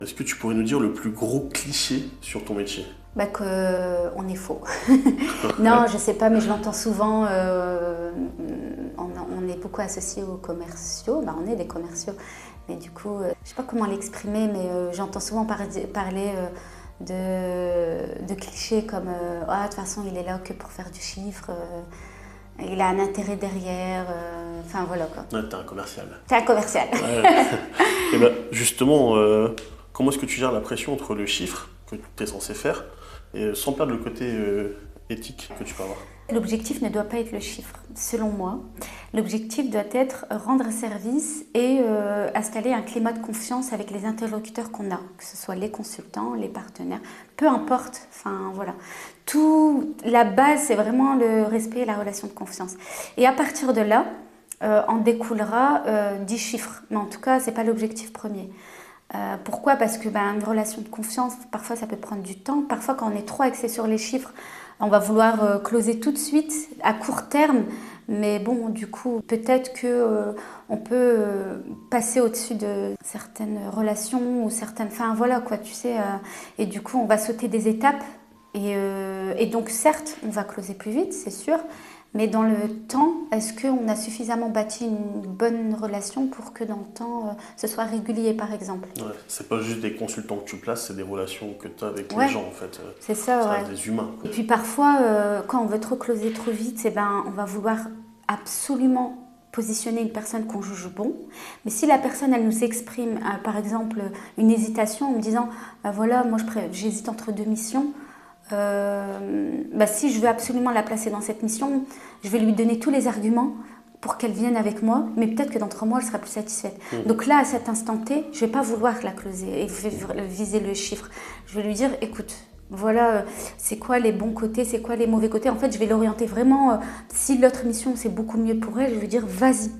Est-ce que tu pourrais nous dire le plus gros cliché sur ton métier? Bah qu'on est faux. Non, je sais pas, mais je l'entends souvent. On est beaucoup associés aux commerciaux. Bah, on est des commerciaux. Mais du coup, je sais pas comment l'exprimer, mais j'entends souvent parler de clichés comme ah, de toute façon, il est là que pour faire du chiffre. Il a un intérêt derrière. Enfin, voilà quoi. Ouais, t'es un commercial. T'es un commercial. Ouais. Et ben, justement, comment est-ce que tu gères la pression entre le chiffre que tu es censé faire et sans perdre le côté éthique que tu peux avoir? L'objectif ne doit pas être le chiffre, selon moi. L'objectif doit être rendre service et installer un climat de confiance avec les interlocuteurs qu'on a, que ce soit les consultants, les partenaires, peu importe. Enfin voilà, la base c'est vraiment le respect et la relation de confiance. Et à partir de là, en découlera 10 chiffres, mais en tout cas c'est pas l'objectif premier. Pourquoi? Parce que une relation de confiance, parfois ça peut prendre du temps. Parfois quand on est trop axé sur les chiffres, on va vouloir closer tout de suite, à court terme. Mais bon, du coup, peut-être qu'on peut passer au-dessus de certaines relations ou certaines... Enfin voilà quoi, tu sais. Et du coup, on va sauter des étapes. Et donc certes, on va closer plus vite, c'est sûr. Mais dans le temps, est-ce qu'on a suffisamment bâti une bonne relation pour que dans le temps, ce soit régulier, par exemple? Ouais, c'est pas juste des consultants que tu places, c'est des relations que tu as avec Ouais, les gens en fait. c'est ça, Ça ouais. reste des humains, Et quoi. puis parfois, quand on veut trop closer trop vite, on va vouloir absolument positionner une personne qu'on juge bon. Mais si la personne, elle nous exprime, par exemple, une hésitation en me disant, voilà, moi j'hésite entre deux missions, si je veux absolument la placer dans cette mission, je vais lui donner tous les arguments pour qu'elle vienne avec moi, mais peut-être que dans 3 mois, elle sera plus satisfaite. Donc là, à cet instant T, je ne vais pas vouloir la closer et viser le chiffre. Je vais lui dire, écoute, voilà, c'est quoi les bons côtés, c'est quoi les mauvais côtés. En fait, je vais l'orienter vraiment. Si l'autre mission, c'est beaucoup mieux pour elle, je vais lui dire, vas-y.